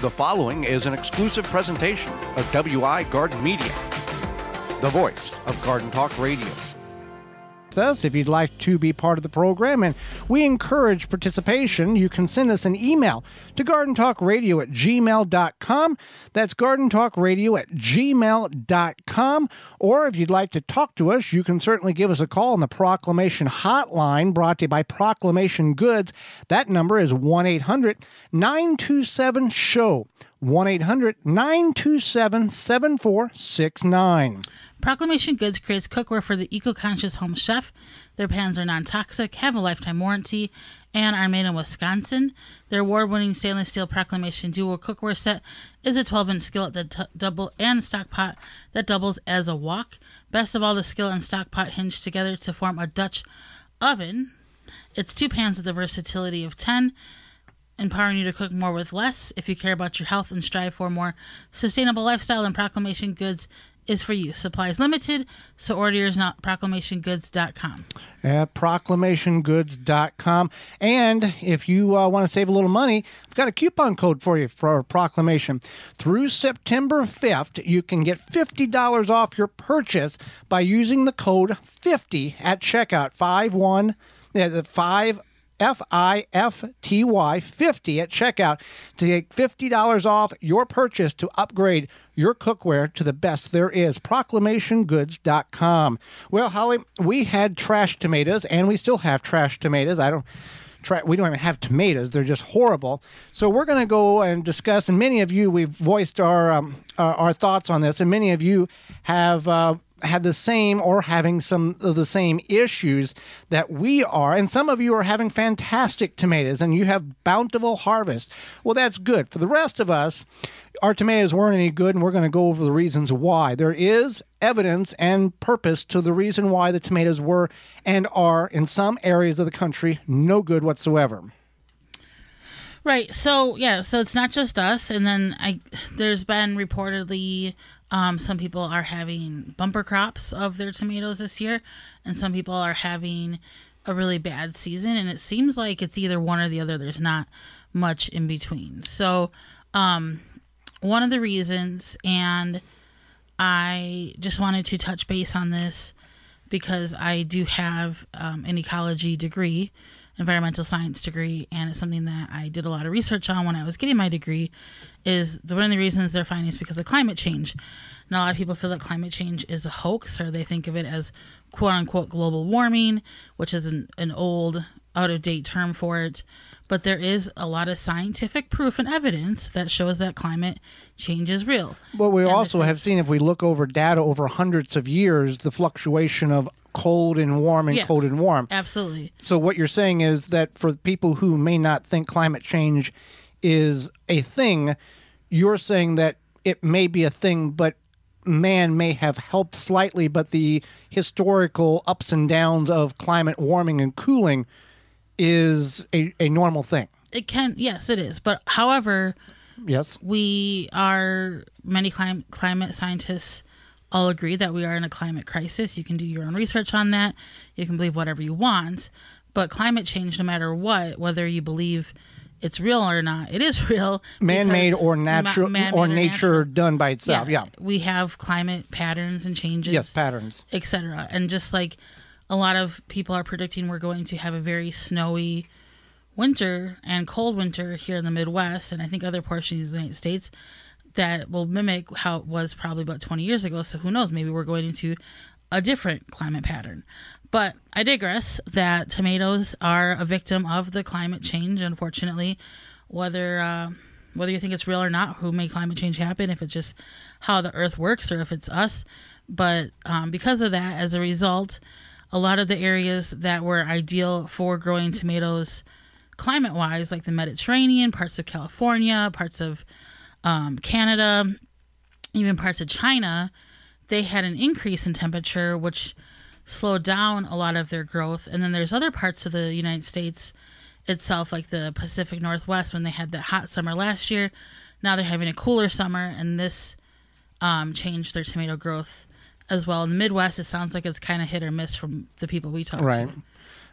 The following is an exclusive presentation of WI Garden Media, the voice of Garden Talk Radio. Us if you'd like to be part of the program, and we encourage participation. You can send us an email to gardentalkradio@gmail.com. That's gardentalkradio@gmail.com. Or if you'd like to talk to us, you can certainly give us a call on the Proclamation Hotline, brought to you by Proclamation Goods. That number is 1-800-927-SHOW. 1-800-927-7469. Proclamation Goods creates cookware for the eco-conscious home chef. Their pans are non-toxic, have a lifetime warranty, and are made in Wisconsin. Their award-winning stainless steel Proclamation Dual cookware set is a 12-inch skillet and stock pot that doubles as a wok. Best of all, the skillet and stock pot hinge together to form a Dutch oven. It's 2 pans with the versatility of 10, empowering you to cook more with less. If you care about your health and strive for a more sustainable lifestyle, then Proclamation Goods is for you. Supplies limited, so order yours now at proclamationgoods.com. At proclamationgoods.com. And if you want to save a little money, I've got a coupon code for you for Proclamation. Through September 5th, you can get $50 off your purchase by using the code 50 at checkout. 50 at checkout to get $50 off your purchase to upgrade your cookware to the best there is. Proclamationgoods.com. Well, Holly, we had trash tomatoes, and we still have trash tomatoes. We don't even have tomatoes. They're just horrible. So we're going to go and discuss, and many of you, we've voiced our thoughts on this, and many of you have had the same or having some of the same issues that we are. And some of you are having fantastic tomatoes and you have bountiful harvest. Well, that's good. For the rest of us, our tomatoes weren't any good, and we're going to go over the reasons why. There is evidence and purpose to the reason why the tomatoes were and are, in some areas of the country, no good whatsoever. Right. So, so it's not just us. And then there's been reportedly some people are having bumper crops of their tomatoes this year, and some people are having a really bad season. And it seems like it's either one or the other. There's not much in between. So one of the reasons, and I just wanted to touch base on this because I do have an ecology degree, environmental science degree, and it's something that I did a lot of research on when I was getting my degree. One of the reasons they're finding is because of climate change. Now, a lot of people feel that climate change is a hoax, or they think of it as quote-unquote global warming, which is an old, out-of-date term for it. But there is a lot of scientific proof and evidence that shows that climate change is real. But we also have seen, if we look over data over hundreds of years, the fluctuation of cold and warm and cold and warm. Absolutely. So what you're saying is that for people who may not think climate change is a thing, you're saying that it may be a thing, but man may have helped slightly, but the historical ups and downs of climate warming and cooling is a normal thing. It can, yes, it is. But however, yes, many climate scientists all agree that we are in a climate crisis. You can do your own research on that. You can believe whatever you want. But climate change, no matter what, whether you believe it's real or not, it is real. Man-made or natural, or nature done by itself. Yeah. We have climate patterns and changes. Yes, patterns. Etc. And just like a lot of people are predicting, we're going to have a very snowy winter and cold winter here in the Midwest, and I think other portions of the United States, that will mimic how it was probably about 20 years ago. So who knows, maybe we're going into a different climate pattern. But I digress, that tomatoes are a victim of the climate change, unfortunately. Whether you think it's real or not, who made climate change happen, if it's just how the earth works or if it's us. But because of that, as a result, a lot of the areas that were ideal for growing tomatoes climate-wise, like the Mediterranean, parts of California, parts of Canada, even parts of China, they had an increase in temperature, which slowed down a lot of their growth. And then there's other parts of the United States itself, like the Pacific Northwest, when they had that hot summer last year. Now they're having a cooler summer, and this changed their tomato growth as well. In the Midwest, it sounds like it's kind of hit or miss from the people we talk to.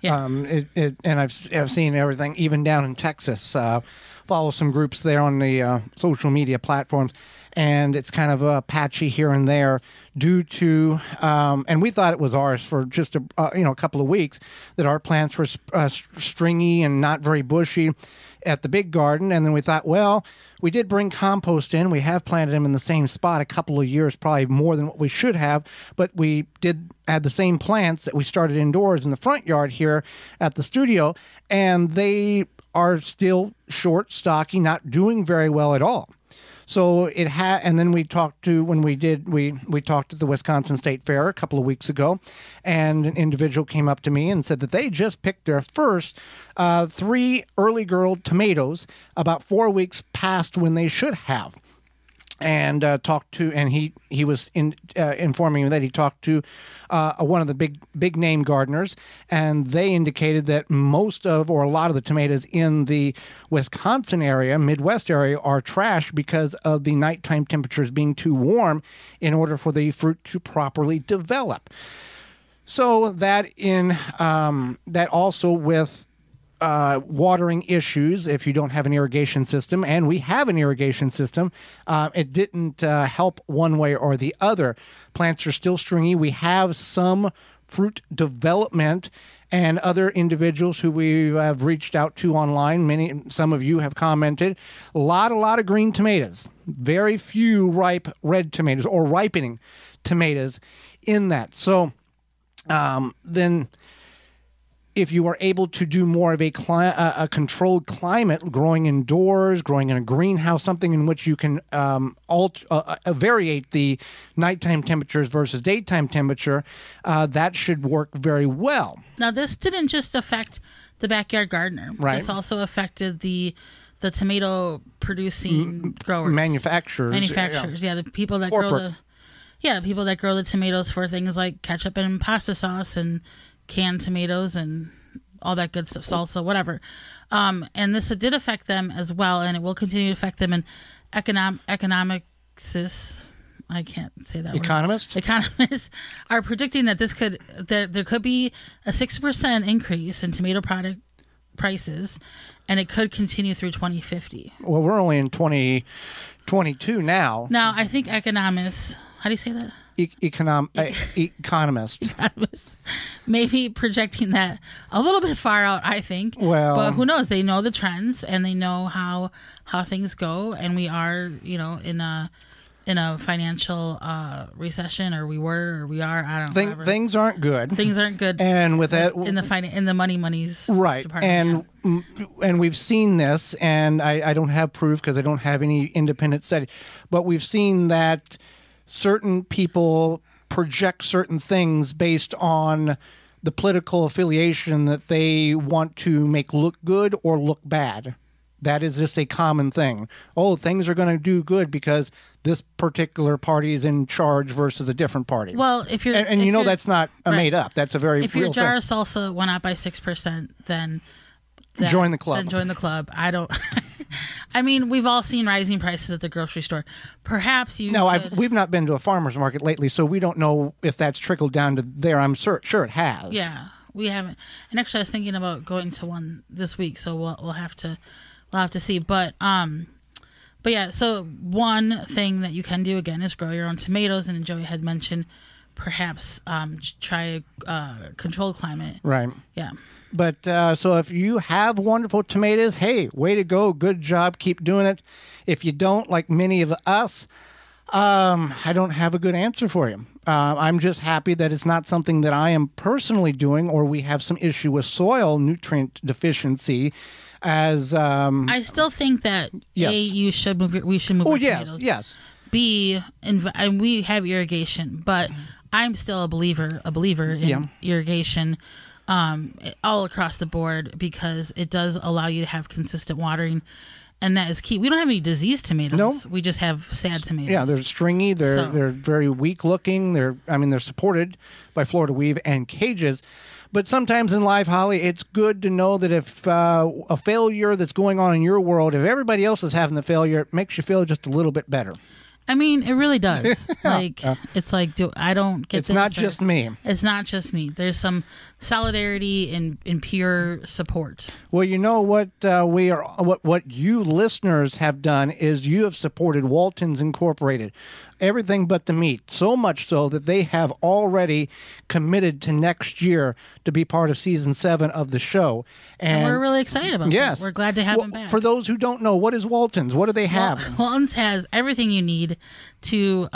Yeah. And I've seen everything, even down in Texas. follow some groups there on the social media platforms, and it's kind of patchy here and there due to, and we thought it was ours for just a couple of weeks, that our plants were stringy and not very bushy at the big garden, and then we thought, well, we did bring compost in. We have planted them in the same spot a couple of years, probably more than what we should have, but we did add the same plants that we started indoors in the front yard here at the studio, and they are still short, stocky, not doing very well at all. So it had, and then we talked to we talked at the Wisconsin State Fair a couple of weeks ago, and an individual came up to me and said that they just picked their first 3 early girl tomatoes about 4 weeks past when they should have. And he was informing me that he talked to one of the big name gardeners, and they indicated that most of, or a lot of, the tomatoes in the Wisconsin area, Midwest area, are trash because of the nighttime temperatures being too warm in order for the fruit to properly develop. So that also with watering issues, if you don't have an irrigation system, and we have an irrigation system, it didn't help one way or the other. Plants are still stringy. We have some fruit development, and other individuals who we have reached out to online, some of you have commented, a lot of green tomatoes, very few ripe red tomatoes or ripening tomatoes in that. So then, if you are able to do more of a controlled climate, growing indoors, growing in a greenhouse, something in which you can variate the nighttime temperatures versus daytime temperature, that should work very well. Now, this didn't just affect the backyard gardener. Right. This also affected the tomato producing growers, manufacturers. Yeah, the people that Corporate. grow the tomatoes for things like ketchup and pasta sauce and canned tomatoes and all that good stuff, salsa, whatever. And this did affect them as well, and it will continue to affect them in economics. I can't say that Economists? word. Economists are predicting that there could be a 6% increase in tomato product prices, and it could continue through 2050. Well, we're only in 2022 now. Now, I think economists, how do you say that? Economist maybe projecting that a little bit far out, I think. Well, but who knows? They know the trends and they know how things go, and we are, in a financial recession, or we are. I don't know. Things aren't good. Things aren't good, and with that, in the money's right, department, and we've seen this, and I don't have proof because I don't have any independent study, but we've seen that certain people project certain things based on the political affiliation that they want to make look good or look bad. That is just a common thing. Oh, things are going to do good because this particular party is in charge versus a different party. Well, that's not made up. That's a very real thing. If your jar of salsa went up by 6%, then join the club. Then join the club. I don't. I mean, we've all seen rising prices at the grocery store. Perhaps you. No, we've not been to a farmer's market lately, so we don't know if that's trickled down to there. I'm sure it has. Yeah, we haven't. And actually, I was thinking about going to one this week, so we'll have to see. But yeah. So one thing that you can do again is grow your own tomatoes, and Joey had mentioned perhaps try a controlled climate. Right. Yeah. But so if you have wonderful tomatoes, hey, way to go. Good job. Keep doing it. If you don't, like many of us, I don't have a good answer for you. I'm just happy that it's not something that I am personally doing, or we have some issue with soil nutrient deficiency. As I still think that yes. we should move our tomatoes. Yes. B, and we have irrigation, but I'm still a believer in irrigation. All across the board, because it does allow you to have consistent watering, and that is key. We don't have any diseased tomatoes. No. We just have sad tomatoes. Yeah, they're stringy. They're very weak looking. They're supported by Florida weave and cages. But sometimes in life, Holly, it's good to know that if a failure that's going on in your world, if everybody else is having the failure, it makes you feel just a little bit better. I mean, it really does. Like, it's like, I don't get It's this. not just me. It's not just me. There's some solidarity and pure support. Well, you know what what you listeners have done is you have supported Walton's Incorporated. Everything but the meat. So much so that they have already committed to next year to be part of season 7 of the show. And we're really excited about that. We're glad to have them back. For those who don't know, what is Walton's? What do they have? Walton's has everything you need to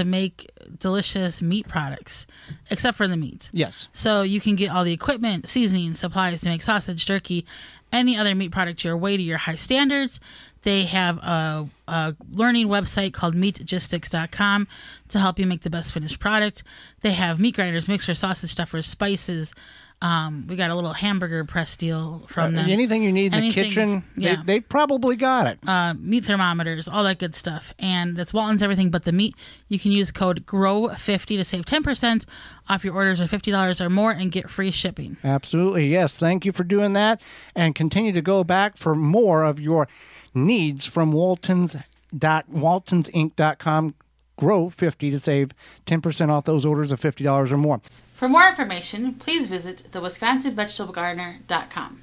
make delicious meat products, except for the meat. Yes. So you can get all the equipment, seasoning, supplies to make sausage, turkey, any other meat product your way to your high standards. They have a learning website called meatgistics.com to help you make the best finished product. They have meat grinders, mixers, sausage stuffers, spices. We got a little hamburger press deal from them. Anything you need in the kitchen, they probably got it. Meat thermometers, all that good stuff. And that's Walton's everything but the meat. You can use code GROW50 to save 10% off your orders of $50 or more and get free shipping. Absolutely, yes. Thank you for doing that. And continue to go back for more of your needs from waltonsinc.com. GROW50 to save 10% off those orders of $50 or more. For more information, please visit thewisconsinvegetablegardener.com.